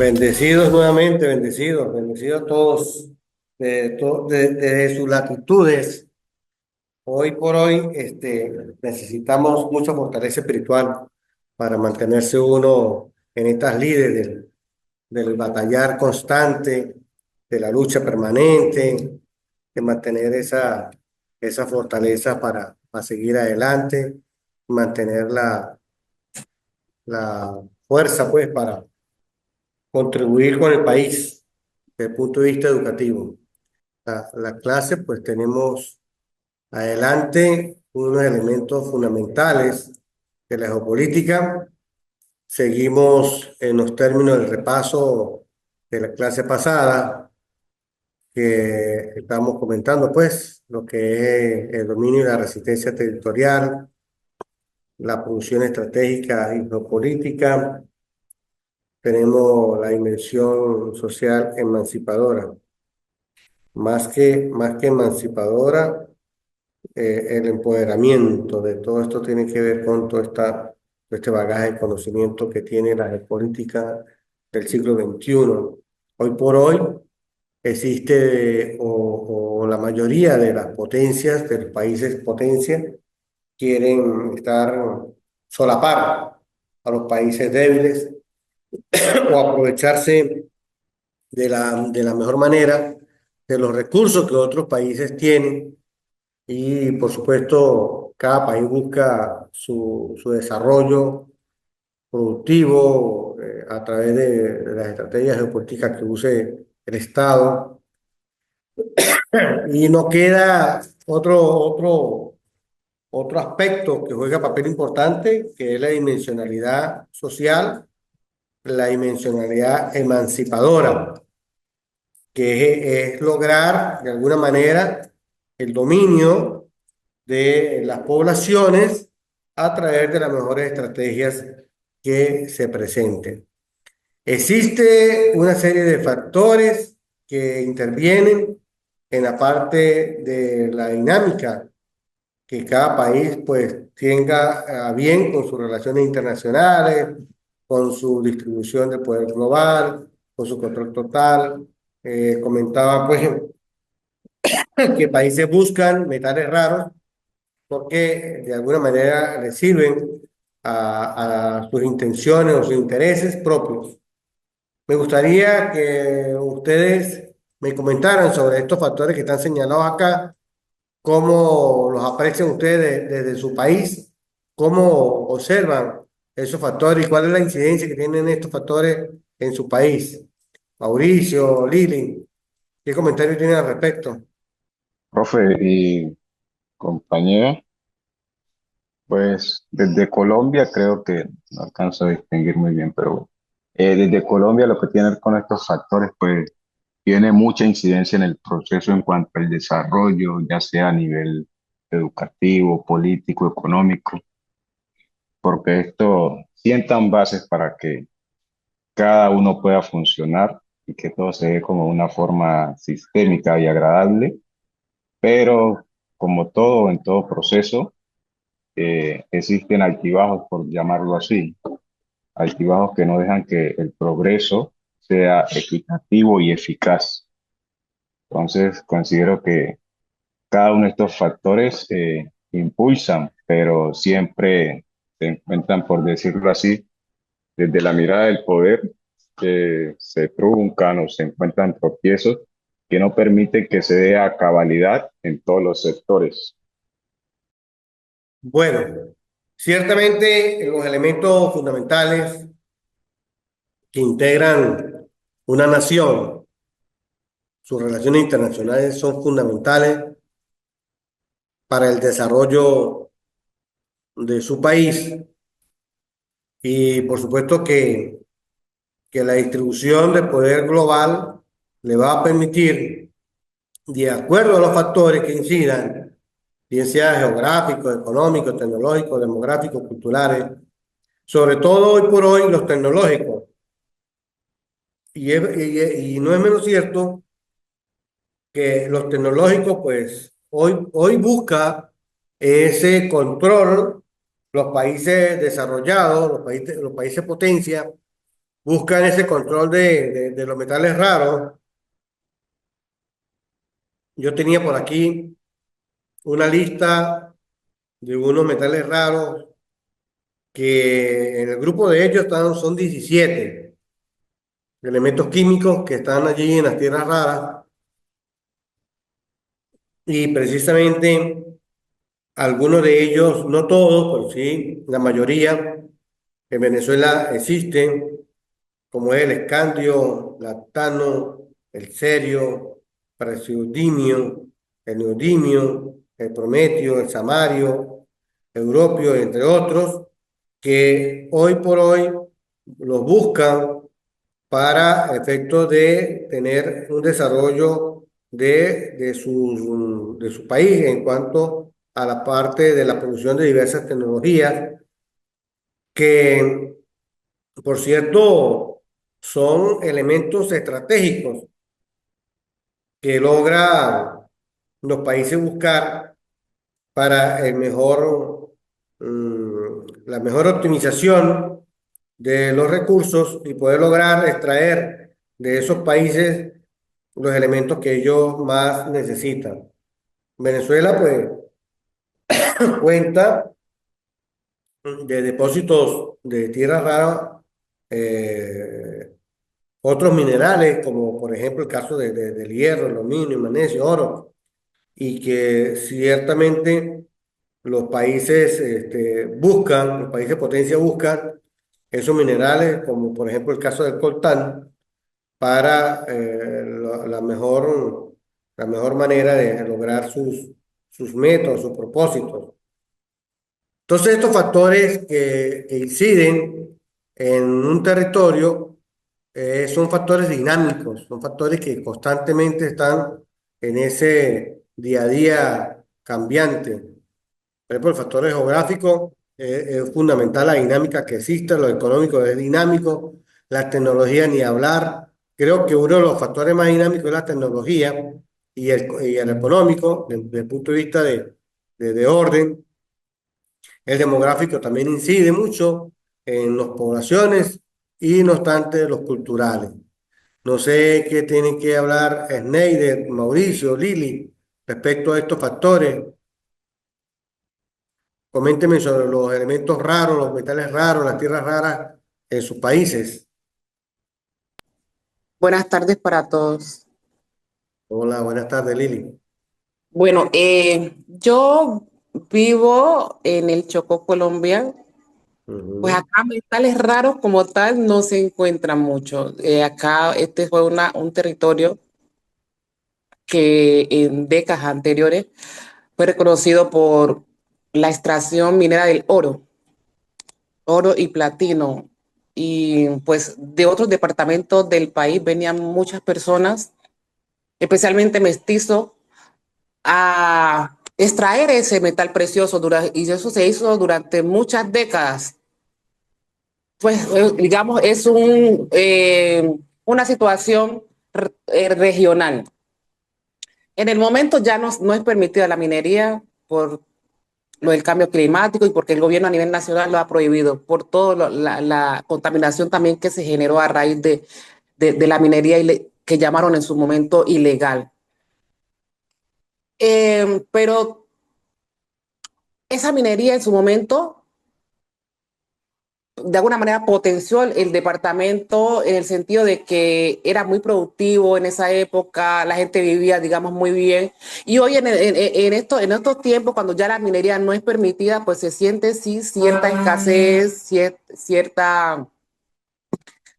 Bendecidos nuevamente, bendecidos todos de sus latitudes. Hoy por hoy necesitamos mucha fortaleza espiritual para mantenerse uno en estas lides del batallar constante, de la lucha permanente, de mantener esa fortaleza para seguir adelante, mantener la fuerza pues para contribuir con el país desde el punto de vista educativo. La clase, pues tenemos adelante unos elementos fundamentales de la geopolítica. Seguimos en los términos del repaso de la clase pasada, que estamos comentando, pues, lo que es el dominio y la resistencia territorial, la producción estratégica y geopolítica. Tenemos la dimensión social emancipadora. Más que emancipadora, el empoderamiento de todo esto tiene que ver con todo este bagaje de conocimiento que tiene la geopolítica del siglo XXI. Hoy por hoy existe, o la mayoría de las potencias, de los países potencia, quieren estar solapar a los países débiles o aprovecharse de la mejor manera de los recursos que otros países tienen. Y por supuesto, cada país busca su desarrollo productivo a través de las estrategias geopolíticas que use el Estado. Y no queda otro aspecto que juega papel importante, que es la dimensionalidad social, la dimensionalidad emancipadora, que es lograr de alguna manera el dominio de las poblaciones a través de las mejores estrategias que se presenten. Existe una serie de factores que intervienen en la parte de la dinámica que cada país pues tenga a bien con sus relaciones internacionales, con su distribución de poder global, con su control total. Comentaba pues que países buscan metales raros porque de alguna manera le sirven a sus intenciones o sus intereses propios. Me gustaría que ustedes me comentaran sobre estos factores que están señalados acá, cómo los aprecian ustedes desde su país, cómo observan esos factores y cuál es la incidencia que tienen estos factores en su país. Mauricio, Lili, ¿qué comentario tienen al respecto? Profe y compañera, pues desde Colombia creo que no alcanzo a distinguir muy bien, pero desde Colombia lo que tiene que ver con estos factores, pues tiene mucha incidencia en el proceso en cuanto al desarrollo, ya sea a nivel educativo, político, económico, porque esto sientan bases para que cada uno pueda funcionar y que todo se dé como una forma sistémica y agradable, pero como todo en todo proceso, existen altibajos, por llamarlo así, altibajos que no dejan que el progreso sea equitativo y eficaz. Entonces, considero que cada uno de estos factores impulsan, pero siempre se encuentran, por decirlo así, desde la mirada del poder, que se truncan o se encuentran tropiezos que no permiten que se dé a cabalidad en todos los sectores. Bueno, ciertamente los elementos fundamentales que integran una nación, sus relaciones internacionales son fundamentales para el desarrollo de su país y por supuesto que la distribución de poder global le va a permitir, de acuerdo a los factores que incidan, bien sea geográficos, económicos, tecnológicos, demográficos, culturales, sobre todo hoy por hoy los tecnológicos. Y no es menos cierto que los tecnológicos, pues, hoy busca ese control, los países desarrollados, los países potencia, buscan ese control de los metales raros. Yo tenía por aquí una lista de unos metales raros que en el grupo de ellos son 17 elementos químicos que están allí en las tierras raras y precisamente algunos de ellos, no todos, pero sí la mayoría, en Venezuela existen, como es el escandio, lactano, el cerio, praseodimio, el neodimio, el prometio, el samario, europio, entre otros, que hoy por hoy los buscan para efectos de tener un desarrollo de su país en cuanto a la parte de la producción de diversas tecnologías que, por cierto, son elementos estratégicos que logran los países buscar para la mejor optimización de los recursos y poder lograr extraer de esos países los elementos que ellos más necesitan. Venezuela, pues, cuenta de depósitos de tierra rara, eh, otros minerales, como por ejemplo el caso del hierro, el aluminio, el magnesio, oro, y que ciertamente los países potencia buscan esos minerales, como por ejemplo el caso del coltán, para la mejor manera de lograr sus métodos, sus propósitos. Entonces, estos factores que inciden en un territorio son factores dinámicos, son factores que constantemente están en ese día a día cambiante. Por ejemplo, el factor geográfico es fundamental, la dinámica que existe, lo económico es dinámico, la tecnología ni hablar. Creo que uno de los factores más dinámicos es la tecnología y el económico, desde el punto de vista de orden. El demográfico también incide mucho en las poblaciones y no obstante los culturales. No sé qué tienen que hablar Schneider, Mauricio, Lili respecto a estos factores. Coménteme sobre los elementos raros, los metales raros, las tierras raras en sus países. Buenas tardes para todos. Hola, buenas tardes, Lili. Bueno, yo vivo en el Chocó, Colombia. Pues Ujú. acá metales raros como tal no se encuentran mucho. Acá este fue un territorio que en décadas anteriores fue reconocido por la extracción minera del oro y platino. Y pues de otros departamentos del país venían muchas personas, especialmente mestizos, a extraer ese metal precioso y eso se hizo durante muchas décadas. Pues, digamos, es una situación regional. En el momento ya no es permitida la minería por lo del cambio climático y porque el gobierno a nivel nacional lo ha prohibido, por toda la contaminación también que se generó a raíz de la minería que llamaron en su momento ilegal. Pero esa minería en su momento de alguna manera potenció el departamento en el sentido de que era muy productivo en esa época, la gente vivía, digamos, muy bien. Y hoy en estos tiempos, cuando ya la minería no es permitida, pues se siente sí cierta escasez, cierta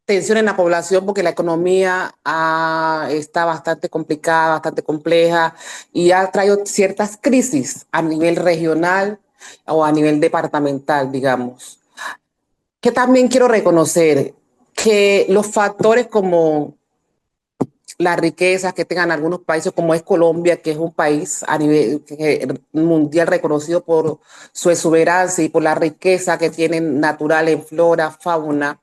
tensión en la población porque la economía está bastante complicada, bastante compleja y ha traído ciertas crisis a nivel regional o a nivel departamental, digamos. Que también quiero reconocer que los factores como las riquezas que tengan algunos países, como es Colombia, que es un país a nivel mundial reconocido por su exuberancia y por la riqueza que tienen natural en flora, fauna,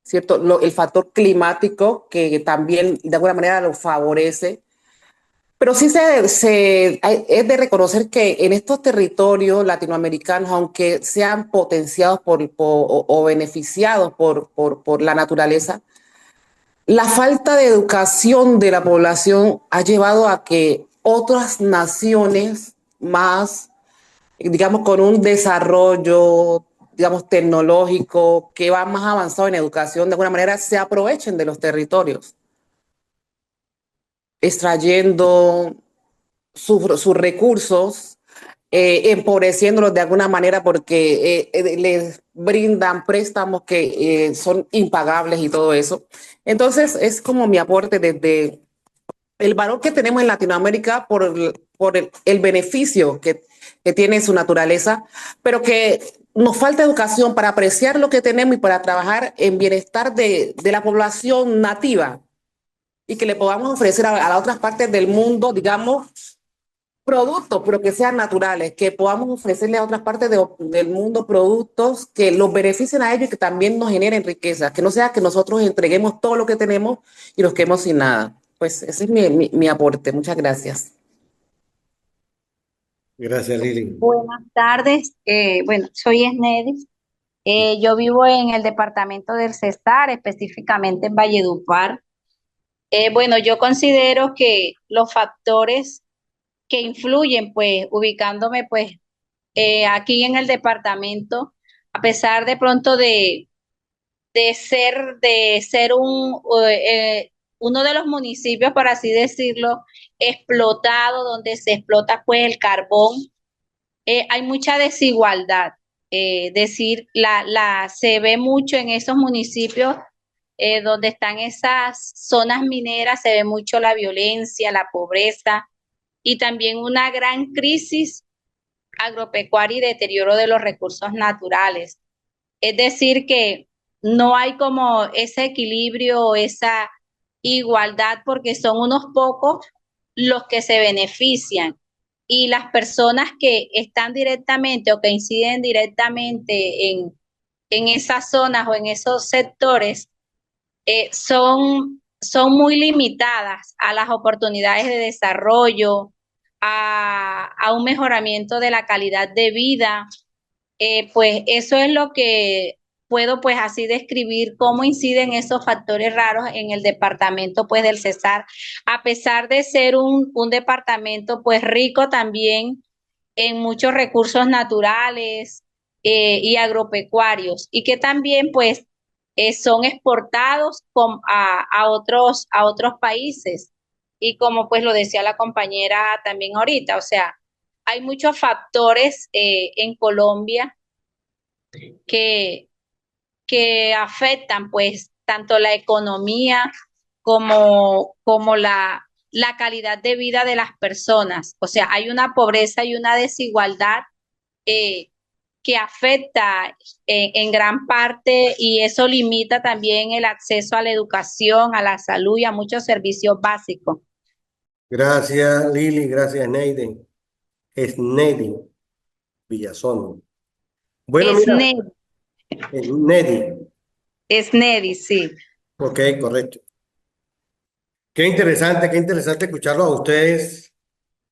¿cierto? El factor climático que también de alguna manera lo favorece, Pero sí es de reconocer que en estos territorios latinoamericanos, aunque sean potenciados o beneficiados por la naturaleza, la falta de educación de la población ha llevado a que otras naciones más, digamos, con un desarrollo, digamos, tecnológico, que va más avanzado en educación, de alguna manera se aprovechen de los territorios, extrayendo sus recursos, empobreciéndolos de alguna manera porque les brindan préstamos que son impagables y todo eso. Entonces, es como mi aporte desde el valor que tenemos en Latinoamérica por el beneficio que tiene su naturaleza, pero que nos falta educación para apreciar lo que tenemos y para trabajar en bienestar de la población nativa y que le podamos ofrecer a las otras partes del mundo, digamos, productos, pero que sean naturales, que podamos ofrecerle a otras partes del mundo productos que los beneficien a ellos y que también nos generen riqueza, que no sea que nosotros entreguemos todo lo que tenemos y nos quedemos sin nada. Pues ese es mi aporte. Muchas gracias. Gracias, Lili. Buenas tardes. Bueno, soy Esnedis. Yo vivo en el departamento del Cesar, específicamente en Valledupar. Bueno, yo considero que los factores que influyen, pues, ubicándome, pues, aquí en el departamento, a pesar de pronto de ser uno de los municipios, por así decirlo, explotado, donde se explota, pues, el carbón. Hay mucha desigualdad. Decir, se ve mucho en esos municipios donde están esas zonas mineras, se ve mucho la violencia, la pobreza y también una gran crisis agropecuaria y deterioro de los recursos naturales. Es decir, que no hay como ese equilibrio o esa igualdad porque son unos pocos los que se benefician y las personas que están directamente o que inciden directamente en esas zonas o en esos sectores son muy limitadas a las oportunidades de desarrollo, a un mejoramiento de la calidad de vida. Pues eso es lo que puedo pues así describir cómo inciden esos factores raros en el departamento pues del Cesar, a pesar de ser un departamento pues rico también en muchos recursos naturales y agropecuarios y que también pues son exportados a otros países. Y como pues lo decía la compañera también ahorita, o sea, hay muchos factores en Colombia que, que afectan pues tanto la economía como la calidad de vida de las personas. O sea, hay una pobreza y una desigualdad eh, que afecta en gran parte y eso limita también el acceso a la educación, a la salud y a muchos servicios básicos. Gracias, Lili. Gracias, Neiden. Es Nedi Villazón. Bueno, Es mira, NED, es Nedi. es NEDI, sí. Ok, correcto. Qué interesante escucharlo a ustedes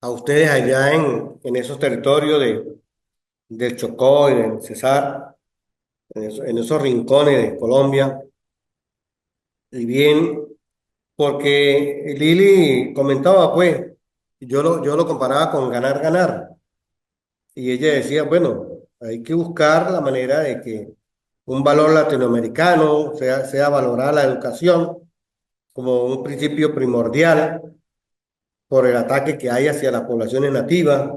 allá en esos territorios del Chocó y del Cesar, en esos rincones de Colombia. Y bien, porque Lili comentaba, pues, yo lo comparaba con ganar, ganar. Y ella decía, bueno, hay que buscar la manera de que un valor latinoamericano sea valorar la educación como un principio primordial por el ataque que hay hacia las poblaciones nativas.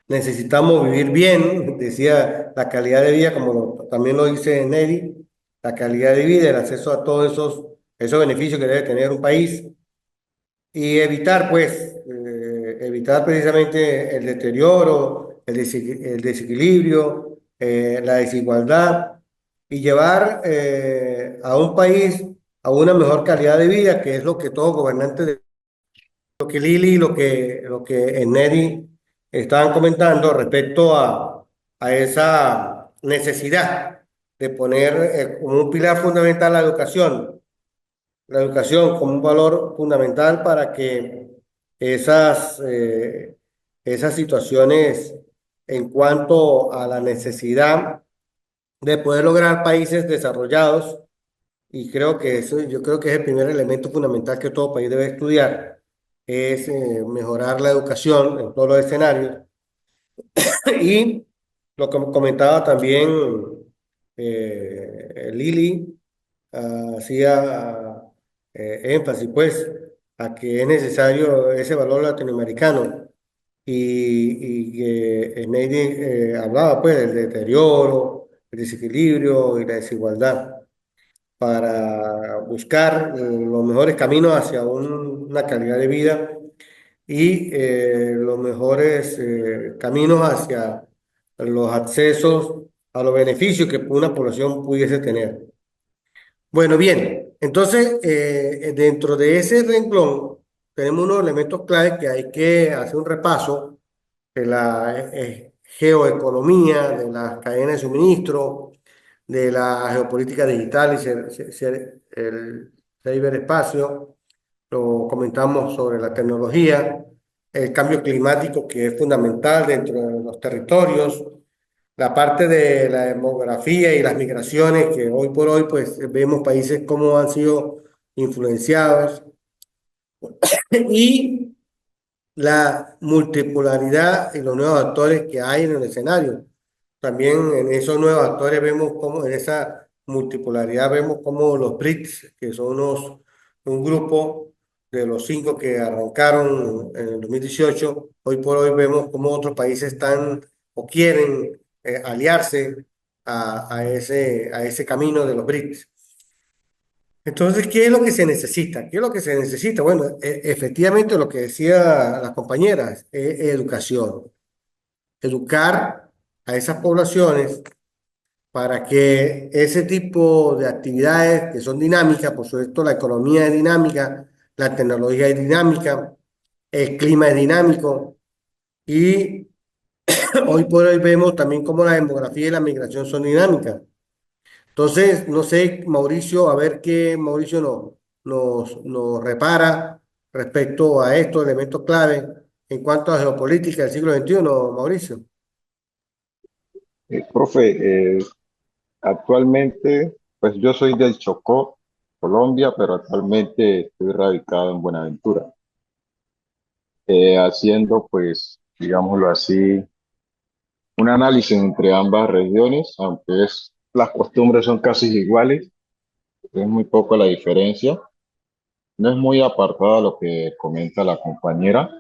Necesitamos vivir bien, decía la calidad de vida, como también lo dice Nelly, la calidad de vida, el acceso a todos esos beneficios que debe tener un país y evitar, pues, evitar precisamente el deterioro, el desequilibrio, la desigualdad y llevar a un país a una mejor calidad de vida, que es lo que todo gobernante lo que Lili y lo que Neri estaban comentando respecto a esa necesidad de poner como un pilar fundamental la educación como un valor fundamental para que esas, esas situaciones en cuanto a la necesidad de poder lograr países desarrollados, y creo que eso, yo creo que es el primer elemento fundamental que todo país debe estudiar, es mejorar la educación en todos los escenarios. Y lo que comentaba también Lili, hacía énfasis pues a que es necesario ese valor latinoamericano y que Neidy hablaba pues del deterioro, el desequilibrio y la desigualdad para buscar los mejores caminos hacia una calidad de vida y los mejores caminos hacia los accesos a los beneficios que una población pudiese tener. Bueno, bien, entonces dentro de ese renglón tenemos unos elementos clave que hay que hacer un repaso de la geoeconomía, de las cadenas de suministro, de la geopolítica digital y el ciberespacio. Lo comentamos sobre la tecnología, el cambio climático que es fundamental dentro de los territorios, la parte de la demografía y las migraciones que hoy por hoy pues vemos países cómo han sido influenciados y la multipolaridad y los nuevos actores que hay en el escenario. También en esos nuevos actores vemos cómo, en esa multipolaridad vemos cómo los BRICS, que son un grupo de los 5 que arrancaron en el 2018, hoy por hoy vemos cómo otros países están o quieren aliarse a ese camino de los BRICS. Entonces, ¿qué es lo que se necesita? ¿Qué es lo que se necesita? Bueno, efectivamente lo que decía las compañeras, educación. Educar a esas poblaciones para que ese tipo de actividades que son dinámicas, por supuesto la economía es dinámica, la tecnología es dinámica, el clima es dinámico y hoy por hoy vemos también cómo la demografía y la migración son dinámicas. Entonces, no sé, Mauricio, a ver qué Mauricio nos repara respecto a estos elementos clave en cuanto a geopolítica del siglo XXI, Mauricio. Profe, actualmente, pues yo soy del Chocó, Colombia, pero actualmente estoy radicado en Buenaventura, haciendo, pues, digámoslo así, un análisis entre ambas regiones, aunque las costumbres son casi iguales, es muy poco la diferencia. No es muy apartada a lo que comenta la compañera.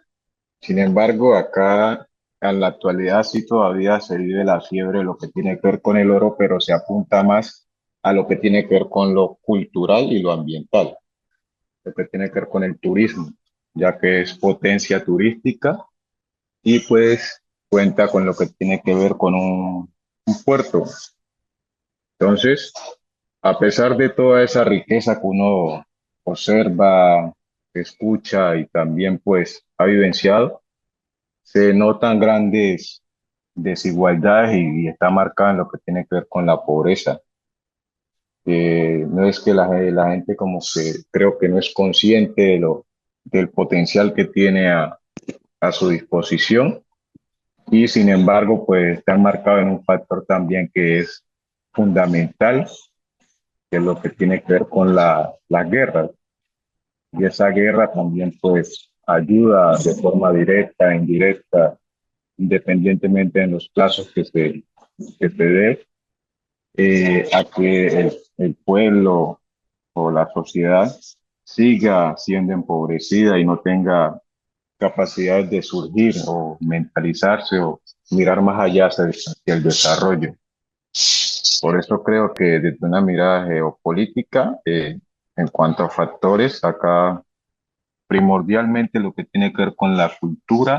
Sin embargo, acá en la actualidad sí todavía se vive la fiebre de lo que tiene que ver con el oro, pero se apunta más a lo que tiene que ver con lo cultural y lo ambiental, lo que tiene que ver con el turismo, ya que es potencia turística y pues cuenta con lo que tiene que ver con un puerto. Entonces, a pesar de toda esa riqueza que uno observa, escucha y también pues ha vivenciado, se notan grandes desigualdades y está marcada en lo que tiene que ver con la pobreza. No es que la gente como que creo que no es consciente del potencial que tiene a su disposición y sin embargo pues está marcado en un factor también que es fundamental, que es lo que tiene que ver con la guerra. Y esa guerra también pues ayuda de forma directa, indirecta, independientemente de los plazos que se dé, a que el pueblo o la sociedad siga siendo empobrecida y no tenga capacidad de surgir o mentalizarse o mirar más allá hacia el desarrollo. Por eso creo que desde una mirada geopolítica, en cuanto a factores, acá primordialmente lo que tiene que ver con la cultura,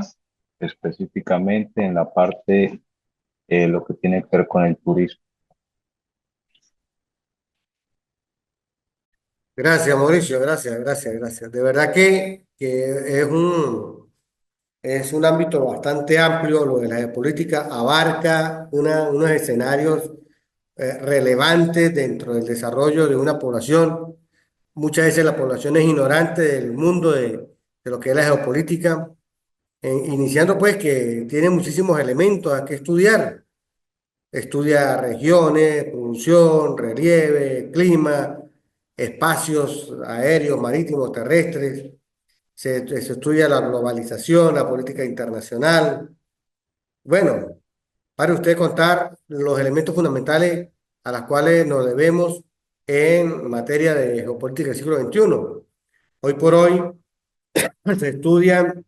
específicamente en la parte, lo que tiene que ver con el turismo. Gracias, Mauricio, gracias, gracias, gracias. De verdad que es un ámbito bastante amplio, lo de la geopolítica abarca unos escenarios relevantes dentro del desarrollo de una población. Muchas veces la población es ignorante del mundo de lo que es la geopolítica, iniciando pues que tiene muchísimos elementos a que estudiar. Estudia regiones, producción, relieve, clima, espacios aéreos, marítimos, terrestres. Se estudia la globalización, la política internacional. Bueno, para usted contar los elementos fundamentales a los cuales nos debemos en materia de geopolítica del siglo XXI. Hoy por hoy se estudian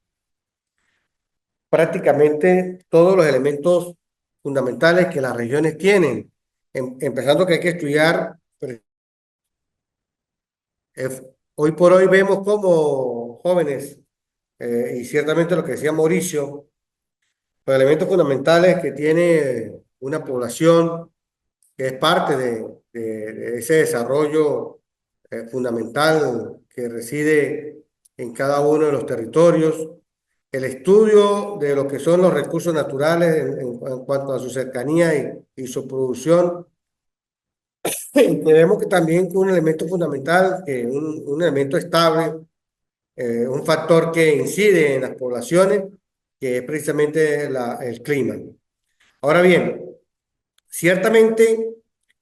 prácticamente todos los elementos fundamentales que las regiones tienen, empezando que hay que estudiar. Hoy por hoy vemos como jóvenes, y ciertamente lo que decía Mauricio, los elementos fundamentales que tiene una población que es parte de ese desarrollo fundamental que reside en cada uno de los territorios, el estudio de lo que son los recursos naturales en cuanto a su cercanía y su producción. Tenemos que también un elemento fundamental, un elemento estable, un factor que incide en las poblaciones, que es precisamente el clima. Ahora bien, ciertamente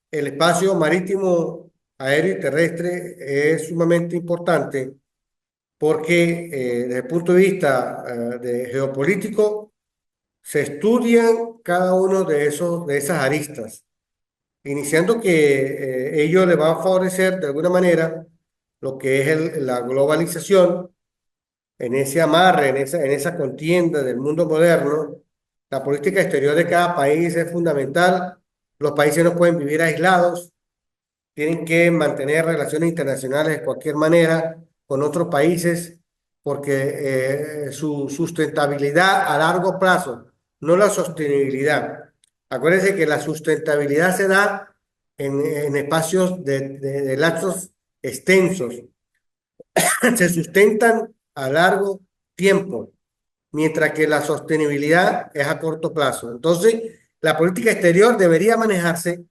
el espacio marítimo, aéreo y terrestre es sumamente importante porque desde el punto de vista de geopolítico se estudian cada uno de esas aristas, iniciando que ello le va a favorecer de alguna manera lo que es la globalización en ese amarre, en esa contienda del mundo moderno. La política exterior de cada país es fundamental. Los países no pueden vivir aislados, tienen que mantener relaciones internacionales de cualquier manera con otros países porque su sustentabilidad a largo plazo, no la sostenibilidad. Acuérdense que la sustentabilidad se da en espacios de lapsos extensos, se sustentan a largo tiempo, mientras que la sostenibilidad es a corto plazo. Entonces, la política exterior debería manejarse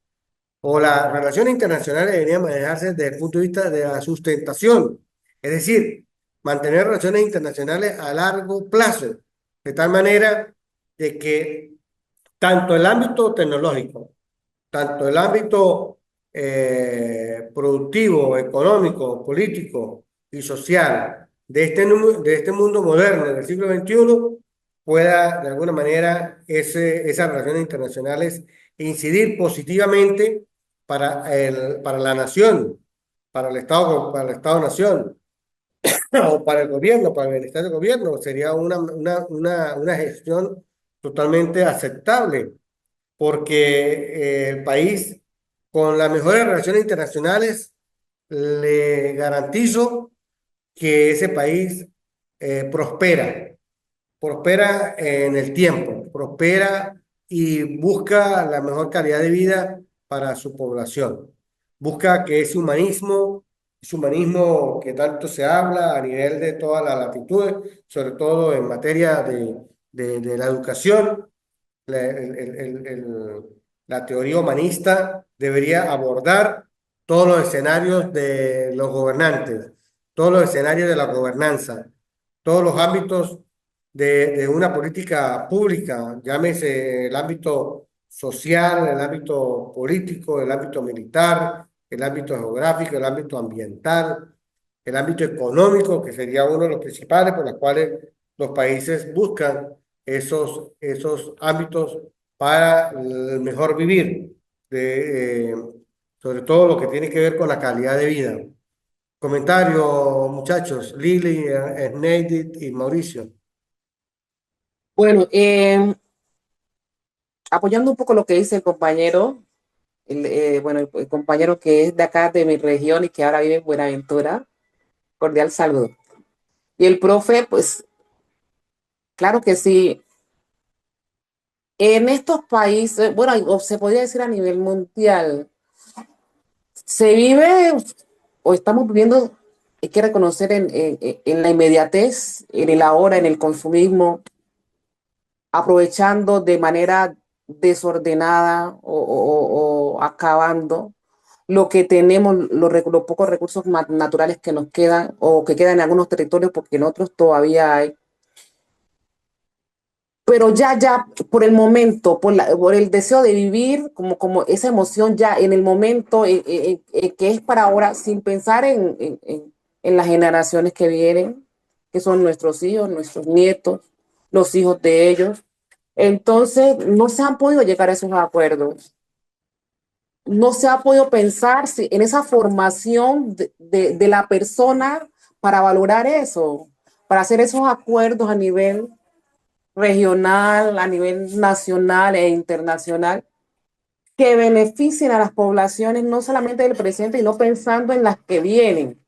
o las relaciones internacionales deberían manejarse desde el punto de vista de la sustentación, es decir, mantener relaciones internacionales a largo plazo, de tal manera de que tanto el ámbito tecnológico, tanto el ámbito productivo, económico, político y social de este mundo moderno del siglo XXI pueda de alguna manera esas relaciones internacionales incidir positivamente para la nación, para el Estado-nación, o para el gobierno, para el bienestar del gobierno. Sería una gestión totalmente aceptable porque el país con las mejores relaciones internacionales le garantizo que ese país prospera, prospera en el tiempo, prospera y busca la mejor calidad de vida para su población. Busca que ese humanismo que tanto se habla a nivel de todas las latitudes, sobre todo en materia de la educación, la teoría humanista debería abordar todos los escenarios de los gobernantes, todos los escenarios de la gobernanza, todos los ámbitos de una política pública, llámese el ámbito social, el ámbito político, el ámbito militar, el ámbito geográfico, el ámbito ambiental, el ámbito económico, que sería uno de los principales por los cuales los países buscan esos ámbitos para el mejor vivir, de, sobre todo lo que tiene que ver con la calidad de vida. Comentario, muchachos, Lili, Neidit y Mauricio. Bueno, apoyando un poco lo que dice el compañero, bueno, el compañero que es de acá de mi región y que ahora vive en Buenaventura, cordial saludo. Y el profe, pues, claro que sí. En estos países, bueno, o se podría decir a nivel mundial, se vive o estamos viviendo, hay que reconocer en la inmediatez, en el ahora, en el consumismo, aprovechando de manera desordenada o acabando lo que tenemos, los pocos recursos naturales que nos quedan o que quedan en algunos territorios, porque en otros todavía hay. Pero ya, por el momento, por el deseo de vivir, como esa emoción ya en el momento que es para ahora, sin pensar en las generaciones que vienen, que son nuestros hijos, nuestros nietos, los hijos de ellos. Entonces, no se han podido llegar a esos acuerdos. No se ha podido pensar en esa formación de la persona para valorar eso, para hacer esos acuerdos a nivel regional, a nivel nacional e internacional, que beneficien a las poblaciones, no solamente del presente, sino pensando en las que vienen,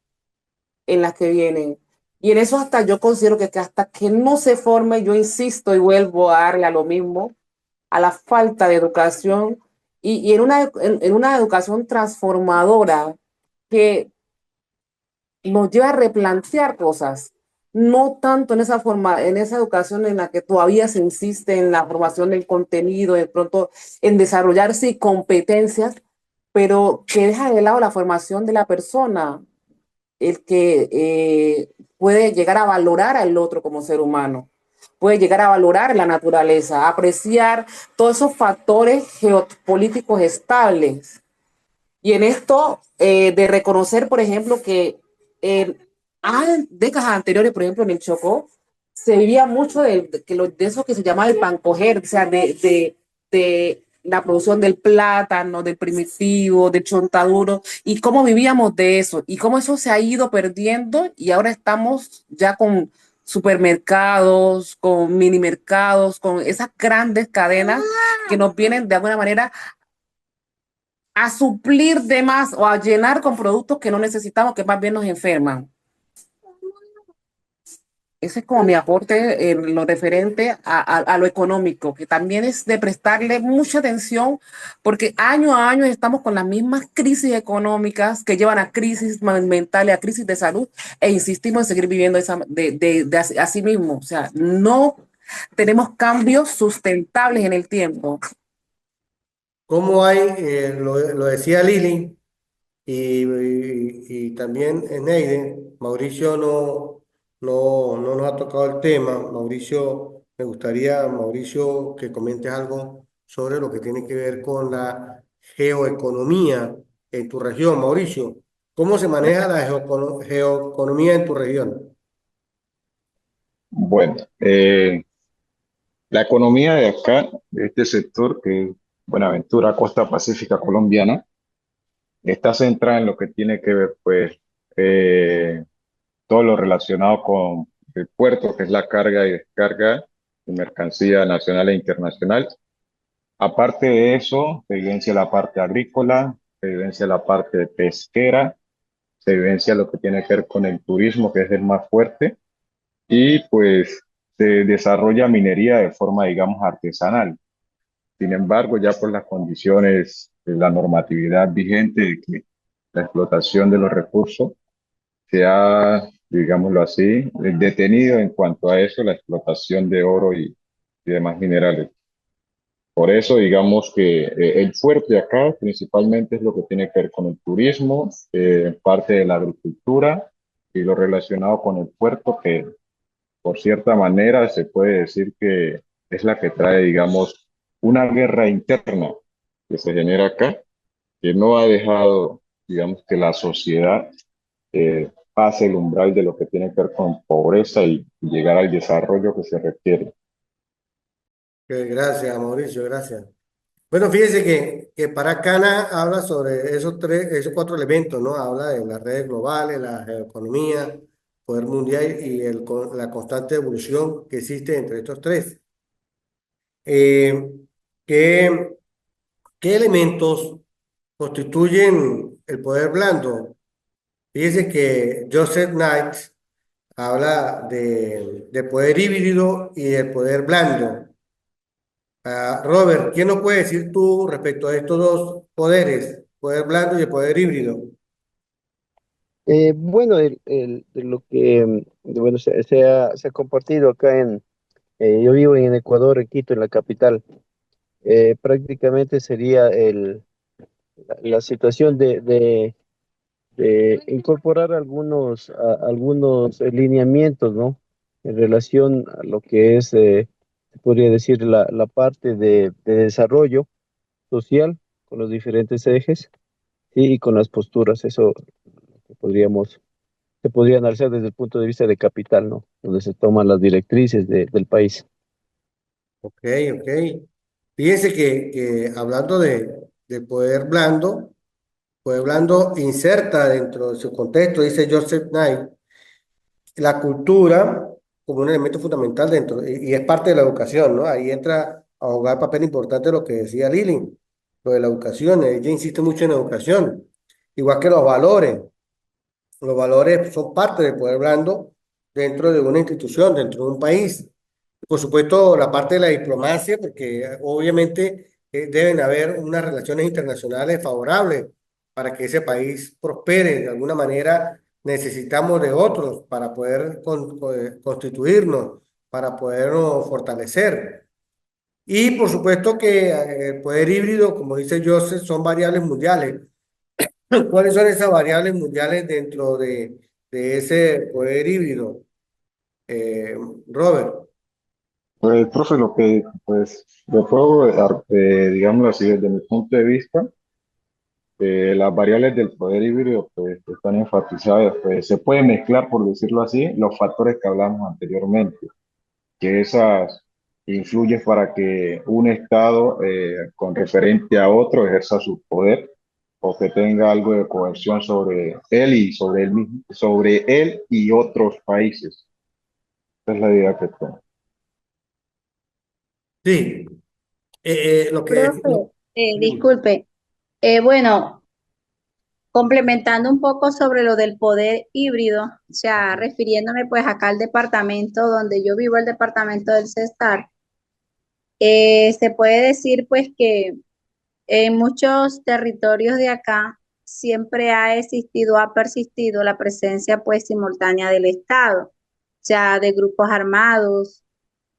en las que vienen. Y en eso hasta yo considero que hasta que no se forme, yo insisto y vuelvo a darle a lo mismo, a la falta de educación y en una educación transformadora que nos lleva a replantear cosas, no tanto en esa educación en la que todavía se insiste en la formación del contenido, de pronto en desarrollar sí competencias, pero que deja de lado la formación de la persona, el que puede llegar a valorar al otro como ser humano, puede llegar a valorar la naturaleza, a apreciar todos esos factores geopolíticos estables y en esto de reconocer, por ejemplo, que en décadas anteriores, por ejemplo, en el Chocó, se vivía mucho de eso que se llama el pancoger, o sea, de la producción del plátano, del primitivo, del chontaduro, y cómo vivíamos de eso, y cómo eso se ha ido perdiendo, y ahora estamos ya con supermercados, con mini mercados, con esas grandes cadenas que nos vienen de alguna manera a suplir de más o a llenar con productos que no necesitamos, que más bien nos enferman. Ese es como mi aporte en lo referente a lo económico, que también es de prestarle mucha atención, porque año a año estamos con las mismas crisis económicas que llevan a crisis mentales, a crisis de salud, e insistimos en seguir viviendo así mismo. O sea, no tenemos cambios sustentables en el tiempo. ¿Cómo hay, lo decía Lili y también Neide, Mauricio no nos ha tocado el tema. Mauricio, me gustaría, Mauricio, que comentes algo sobre lo que tiene que ver con la geoeconomía en tu región. Mauricio, ¿cómo se maneja la geoeconomía en tu región? Bueno, la economía de acá, de este sector, que es Buenaventura, costa pacífica colombiana, está centrada en lo que tiene que ver, pues, eh, todo lo relacionado con el puerto, que es la carga y descarga de mercancía nacional e internacional. Aparte de eso, se evidencia la parte agrícola, se evidencia la parte pesquera, se evidencia lo que tiene que ver con el turismo, que es el más fuerte, y pues se desarrolla minería de forma, digamos, artesanal. Sin embargo, ya por las condiciones de la normatividad vigente de que la explotación de los recursos se ha, digámoslo así, detenido en cuanto a eso, la explotación de oro y demás minerales. Por eso, digamos que el fuerte acá principalmente es lo que tiene que ver con el turismo, parte de la agricultura y lo relacionado con el puerto, que por cierta manera se puede decir que es la que trae, digamos, una guerra interna que se genera acá, que no ha dejado, digamos, que la sociedad pase el umbral de lo que tiene que ver con pobreza y llegar al desarrollo que se requiere. Gracias, Mauricio, gracias. Bueno, fíjese que Paracana habla sobre esos cuatro elementos, ¿no? Habla de las redes globales, la geoeconomía, poder mundial y la constante evolución que existe entre estos tres. Eh, ¿qué, qué elementos constituyen el poder blando? Fíjese que Joseph Knight habla de poder híbrido y de poder blando. Robert, ¿quién nos puede decir tú respecto a estos dos poderes, poder blando y el poder híbrido? Bueno, de lo que bueno, se ha compartido acá yo vivo en Ecuador, en Quito, en la capital. Prácticamente sería la situación de incorporar algunos lineamientos, ¿no? En relación a lo que es, se podría decir, la parte de desarrollo social con los diferentes ejes y con las posturas. Eso que se podría analizar desde el punto de vista de capital, ¿no? Donde se toman las directrices del país. Ok, ok. Fíjense que hablando de poder blando inserta dentro de su contexto, dice Joseph Knight, la cultura como un elemento fundamental dentro, y es parte de la educación, ¿no? Ahí entra a jugar papel importante lo que decía Lili, lo de la educación. Ella insiste mucho en educación, igual que los valores. Los valores son parte del poder blando dentro de una institución, dentro de un país. Por supuesto, la parte de la diplomacia, porque obviamente deben haber unas relaciones internacionales favorables para que ese país prospere. De alguna manera necesitamos de otros para poder constituirnos, para podernos fortalecer. Y por supuesto que el poder híbrido, como dice Joseph, son variables mundiales. ¿Cuáles son esas variables mundiales dentro de ese poder híbrido, eh, Robert? Pues, profe, lo que, pues, yo puedo, digámoslo así, desde mi punto de vista, las variables del poder híbrido, pues, están enfatizadas, pues, se puede mezclar, por decirlo así, los factores que hablamos anteriormente, que esas influyen para que un Estado, con referente a otro, ejerza su poder o que tenga algo de coerción sobre él y sobre él mismo, sobre él y otros países. Esa es la idea que tengo. Sí, lo que... Profe, disculpe. Bueno, complementando un poco sobre lo del poder híbrido, o sea, refiriéndome pues acá al departamento donde yo vivo, el departamento del Cesar, se puede decir pues que en muchos territorios de acá siempre ha existido, ha persistido la presencia pues simultánea del Estado, o sea, de grupos armados,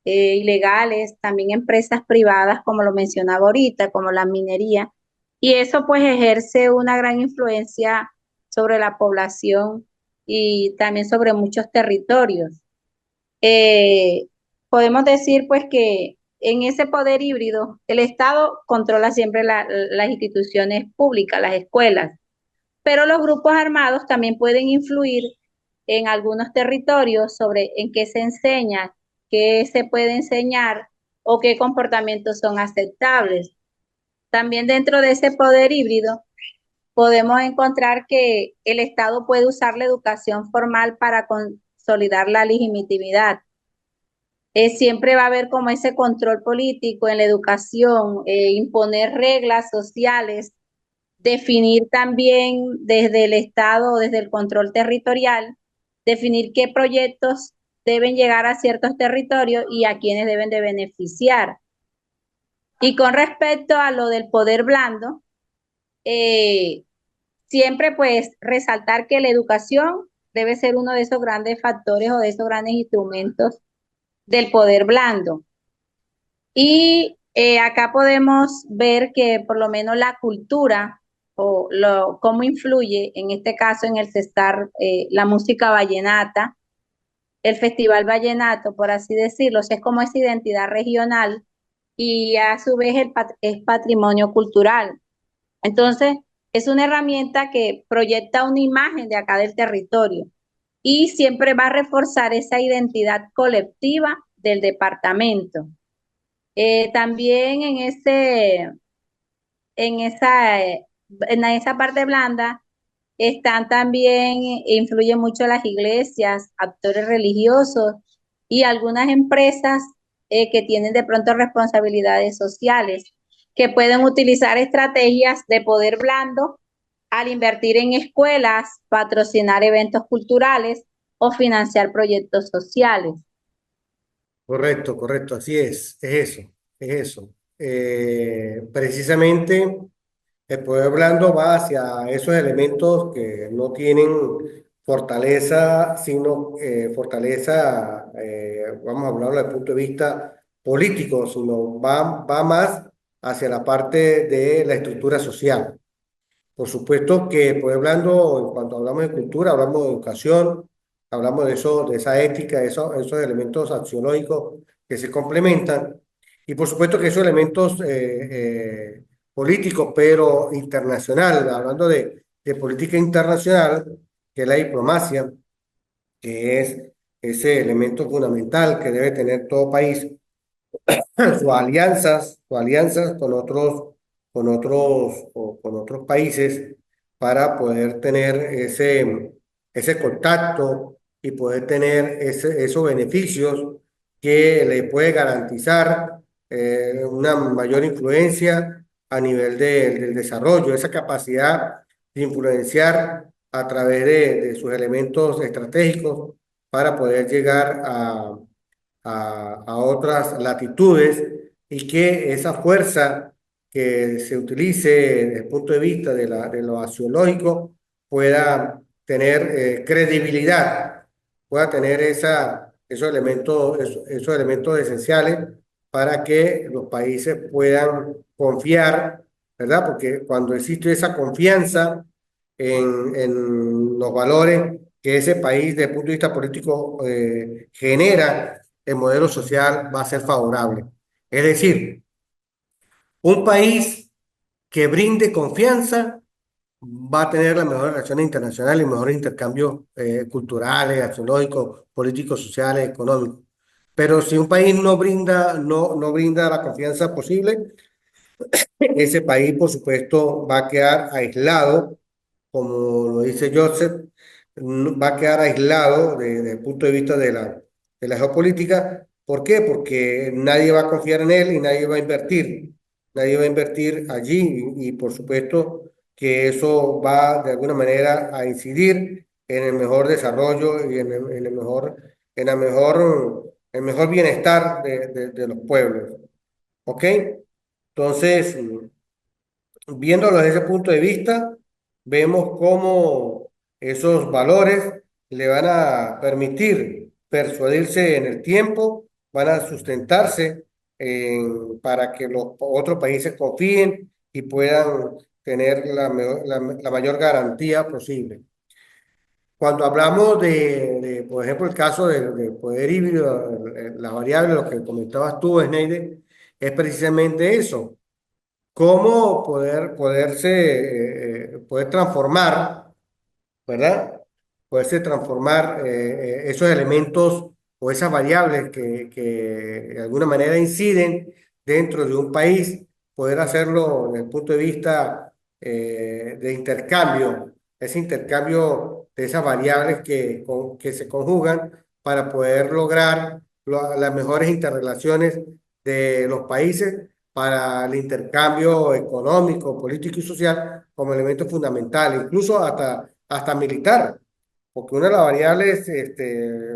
ilegales, también empresas privadas, como lo mencionaba ahorita, como la minería, y eso pues ejerce una gran influencia sobre la población y también sobre muchos territorios. Eh, Podemos decir pues que en ese poder híbrido, el Estado controla siempre las instituciones públicas, las escuelas, pero los grupos armados también pueden influir en algunos territorios sobre en qué se enseña, qué se puede enseñar o qué comportamientos son aceptables. También dentro de ese poder híbrido podemos encontrar que el Estado puede usar la educación formal para consolidar la legitimidad. Siempre va a haber como ese control político en la educación, imponer reglas sociales, definir también desde el Estado, desde el control territorial, definir qué proyectos deben llegar a ciertos territorios y a quienes deben de beneficiar. Y con respecto a lo del poder blando, eh, siempre pues resaltar que la educación debe ser uno de esos grandes factores o de esos grandes instrumentos del poder blando. Y acá podemos ver que por lo menos la cultura cómo influye, en este caso en el Cesar, la música vallenata, el Festival Vallenato, por así decirlo, o sea, es como esa identidad regional y a su vez es patrimonio cultural. Entonces, es una herramienta que proyecta una imagen de acá del territorio y siempre va a reforzar esa identidad colectiva del departamento. También en esa, en esa parte blanda están también, influyen mucho las iglesias, actores religiosos y algunas empresas que tienen de pronto responsabilidades sociales, que pueden utilizar estrategias de poder blando al invertir en escuelas, patrocinar eventos culturales o financiar proyectos sociales. Correcto, correcto, así es eso, es eso. Precisamente el poder blando va hacia esos elementos que no tienen fortaleza, sino fortaleza, vamos a hablarlo desde el punto de vista político, sino va más hacia la parte de la estructura social. Por supuesto que, pues hablando, cuando hablamos de cultura, hablamos de educación, hablamos de eso, de esa ética, de esos elementos axiológicos que se complementan. Y por supuesto que esos elementos políticos, pero internacional, hablando de política internacional, que es la diplomacia, que es ese elemento fundamental que debe tener todo país sus alianzas con otros países para poder tener ese contacto y poder tener esos beneficios que le puede garantizar una mayor influencia a nivel del desarrollo, esa capacidad de influenciar a través de sus elementos estratégicos para poder llegar a otras latitudes y que esa fuerza que se utilice desde el punto de vista de lo axiológico pueda tener credibilidad, pueda tener esos elementos esenciales para que los países puedan confiar, ¿verdad? Porque cuando existe esa confianza en los valores que ese país, desde el punto de vista político, genera, el modelo social va a ser favorable. Es decir, un país que brinde confianza va a tener las mejores relaciones internacionales y mejores intercambios culturales, axiológicos, políticos, sociales, económicos. Pero si un país no brinda la confianza posible, ese país, por supuesto, va a quedar aislado, como lo dice Joseph, va a quedar aislado desde el punto de vista de la geopolítica. ¿Por qué? Porque nadie va a confiar en él y nadie va a invertir. Nadie va a invertir allí y por supuesto que eso va de alguna manera a incidir en el mejor desarrollo y el mejor bienestar de los pueblos. ¿Ok? Entonces, viéndolo desde ese punto de vista, vemos cómo esos valores le van a permitir persuadirse en el tiempo, van a sustentarse para que los otros países confíen y puedan tener la mayor garantía posible. Cuando hablamos por ejemplo, el caso del poder híbrido, la variable, lo que comentabas tú, Sneide, es precisamente eso, cómo poder transformar, ¿verdad? Poderse transformar esos elementos o esas variables que de alguna manera inciden dentro de un país, poder hacerlo desde el punto de vista de intercambio, ese intercambio de esas variables que se conjugan para poder lograr las mejores interrelaciones de los países para el intercambio económico, político y social como elemento fundamental, incluso hasta militar, porque una de las variables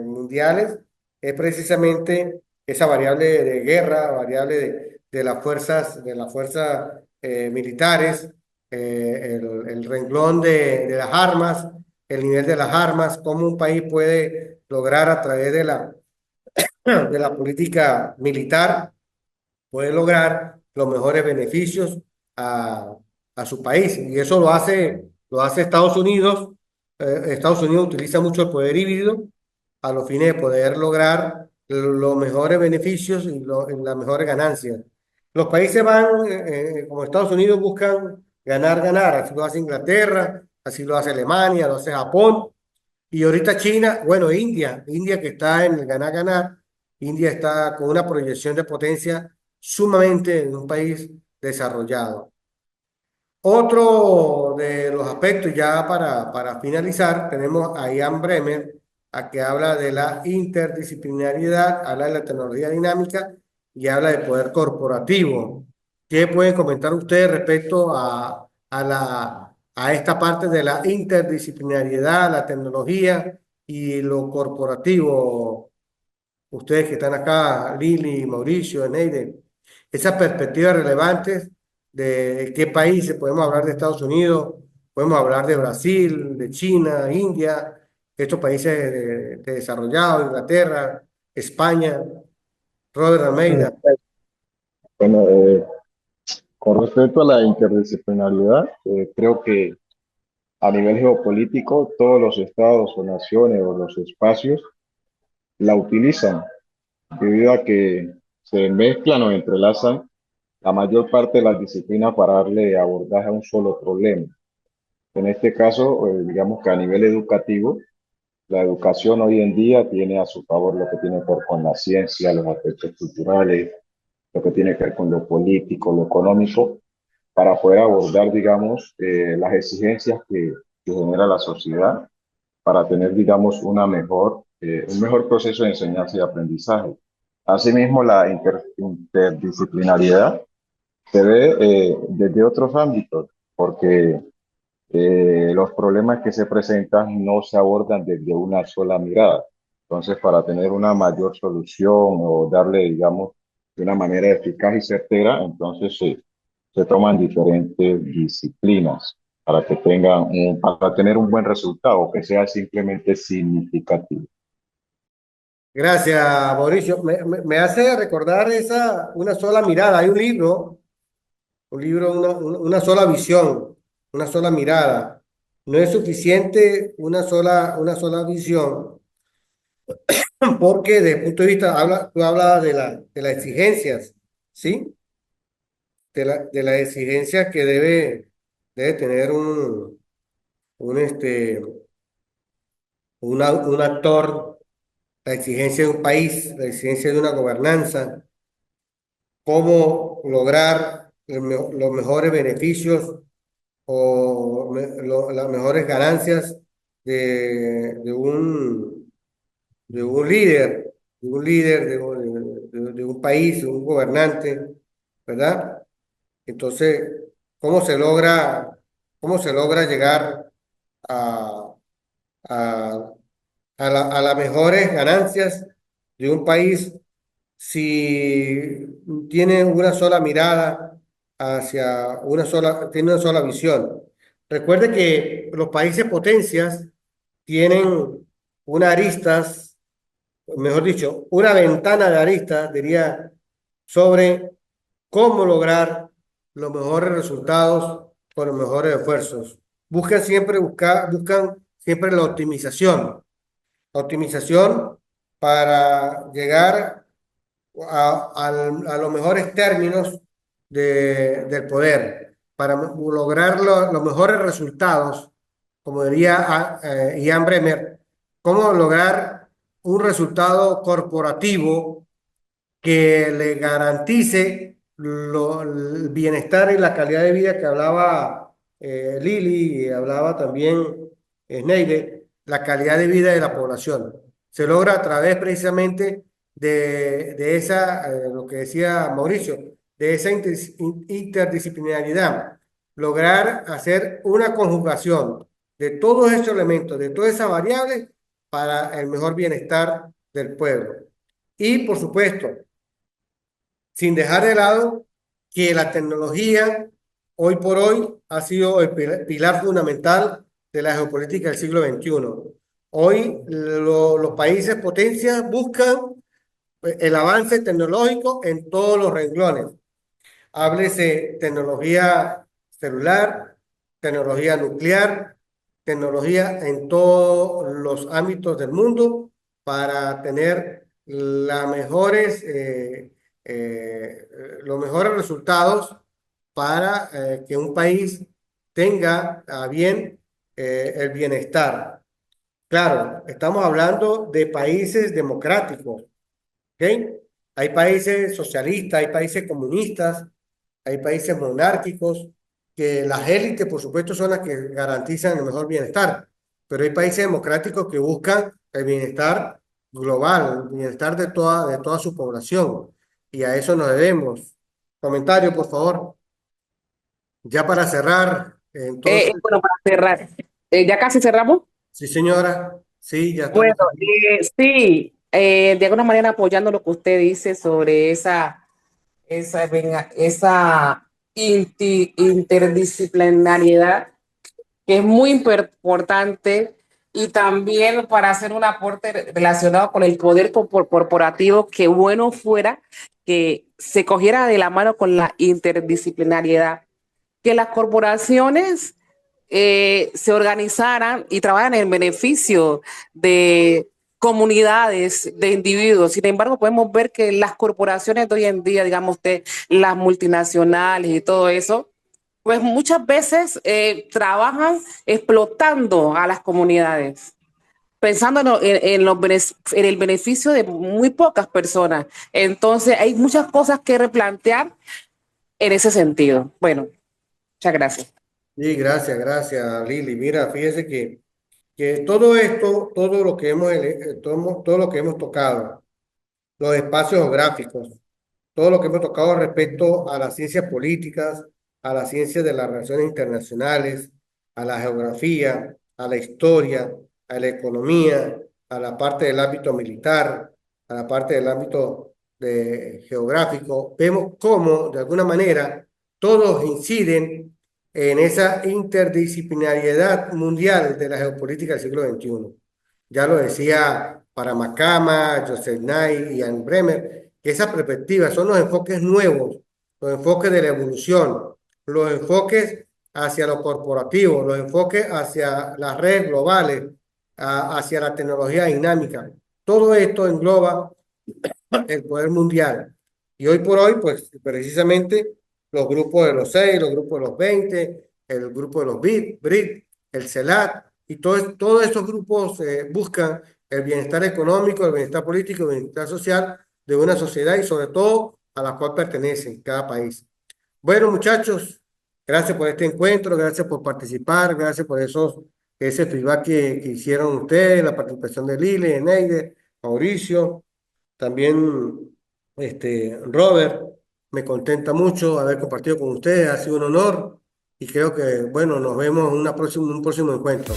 mundiales es precisamente esa variable de guerra, variable de las fuerzas militares, el renglón de las armas, el nivel de las armas, cómo un país puede lograr a través de la política militar puede lograr los mejores beneficios a, a su país. Y eso lo hace Estados Unidos. Estados Unidos utiliza mucho el poder híbrido a los fines de poder lograr los mejores beneficios y las mejores ganancias. Los países como Estados Unidos, buscan ganar, ganar. Así lo hace Inglaterra, así lo hace Alemania, lo hace Japón. Y ahorita China, bueno, India que está en el ganar-ganar, India está con una proyección de potencia sumamente en un país desarrollado. Otro de los aspectos, ya para finalizar, tenemos a Ian Bremer, a que habla de la interdisciplinariedad, habla de la tecnología dinámica y habla de poder corporativo. ¿Qué pueden comentar ustedes respecto a esta parte de la interdisciplinariedad, la tecnología y lo corporativo? Ustedes que están acá, Lili, Mauricio, Eneide, esas perspectivas relevantes de qué países, podemos hablar de Estados Unidos, podemos hablar de Brasil, de China, India, estos países desarrollados, Inglaterra, España, Robert Mm, Almeida. Bueno, Con respecto a la interdisciplinariedad, creo que a nivel geopolítico todos los estados o naciones o los espacios la utilizan debido a que se mezclan o entrelazan la mayor parte de las disciplinas para darle abordaje a un solo problema. En este caso, digamos que a nivel educativo, la educación hoy en día tiene a su favor lo que tiene que ver con la ciencia, los aspectos culturales, lo que tiene que ver con lo político, lo económico, para poder abordar, digamos, las exigencias que genera la sociedad para tener, digamos, un mejor proceso de enseñanza y aprendizaje. Asimismo, la interdisciplinariedad se ve desde otros ámbitos, porque los problemas que se presentan no se abordan desde una sola mirada. Entonces, para tener una mayor solución o darle, digamos, de una manera eficaz y certera, entonces se toman diferentes disciplinas para que para tener un buen resultado, que sea simplemente significativo. Gracias, Mauricio. Me hace recordar una sola mirada. Hay un libro, una sola visión, una sola mirada. No es suficiente una sola visión, porque desde el punto de vista, tú hablas de las exigencias, ¿sí? De las exigencias que debe tener un, este, un actor, la exigencia de un país, la exigencia de una gobernanza, cómo lograr los mejores beneficios o las mejores ganancias de un líder, de un país, de un gobernante, ¿verdad? Entonces, ¿cómo se logra, cómo se logra llegar a, a, a las mejores ganancias de un país si tiene una sola mirada tiene una sola visión? Recuerde que los países potencias tienen una aristas, mejor dicho, una ventana de aristas, diría, sobre cómo lograr los mejores resultados con los mejores esfuerzos. Buscan siempre la optimización para llegar a los mejores términos del poder, para lograr los mejores resultados, como diría Ian Bremer, cómo lograr un resultado corporativo que le garantice el bienestar y la calidad de vida que hablaba Lili y hablaba también Sneide, la calidad de vida de la población. Se logra a través precisamente lo que decía Mauricio, de esa interdisciplinaridad, lograr hacer una conjugación de todos esos elementos, de todas esas variables para el mejor bienestar del pueblo. Y por supuesto, sin dejar de lado que la tecnología hoy por hoy ha sido el pilar fundamental de la geopolítica del siglo XXI. Hoy los países potencias buscan el avance tecnológico en todos los renglones. Háblese tecnología celular, tecnología nuclear, tecnología en todos los ámbitos del mundo para tener los mejores resultados para que un país tenga a bien el bienestar. Claro, estamos hablando de países democráticos, ¿ok? Hay países socialistas, hay países comunistas, hay países monárquicos, que las élites, por supuesto, son las que garantizan el mejor bienestar, pero hay países democráticos que buscan el bienestar global, el bienestar de toda su población, y a eso nos debemos. Comentario, por favor. Ya para cerrar, entonces, Bueno, para cerrar, ya casi cerramos. sí, señora, sí, ya Bueno, estamos aquí. sí, de alguna manera apoyando lo que usted dice sobre esa interdisciplinariedad, que es muy importante, y también para hacer un aporte relacionado con el poder corporativo, que bueno fuera que se cogiera de la mano con la interdisciplinariedad, que las corporaciones se organizaran y trabajaran en beneficio de comunidades, de individuos. Sin embargo, podemos ver que las corporaciones de hoy en día, digamos usted, las multinacionales y todo eso, pues muchas veces trabajan explotando a las comunidades, pensando en el beneficio de muy pocas personas. Entonces, hay muchas cosas que replantear en ese sentido. Bueno, muchas gracias. Sí, gracias, Lili. Mira, fíjese que todo esto, todo lo que hemos tocado, los espacios geográficos, todo lo que hemos tocado respecto a las ciencias políticas, a las ciencias de las relaciones internacionales, a la geografía, a la historia, a la economía, a la parte del ámbito militar, a la parte del ámbito geográfico, vemos cómo, de alguna manera, todos inciden en esa interdisciplinariedad mundial de la geopolítica del siglo XXI. Ya lo decía Paramacama, Joseph Nye y Ian Bremer, que esa perspectiva son los enfoques nuevos, los enfoques de la evolución, los enfoques hacia lo corporativo, los enfoques hacia las redes globales, hacia la tecnología dinámica. Todo esto engloba el poder mundial. Y hoy por hoy, pues precisamente los grupos de los 6, los grupos de los 20, el grupo de los BRIC, el CELAC, y todos esos grupos buscan el bienestar económico, el bienestar político, el bienestar social de una sociedad y sobre todo a la cual pertenece cada país. Bueno, muchachos, gracias por este encuentro, gracias por participar, gracias por ese feedback que hicieron ustedes, la participación de Lili, Neider, Mauricio. También, Robert, me contenta mucho haber compartido con ustedes, ha sido un honor y creo que, bueno, nos vemos en un próximo encuentro.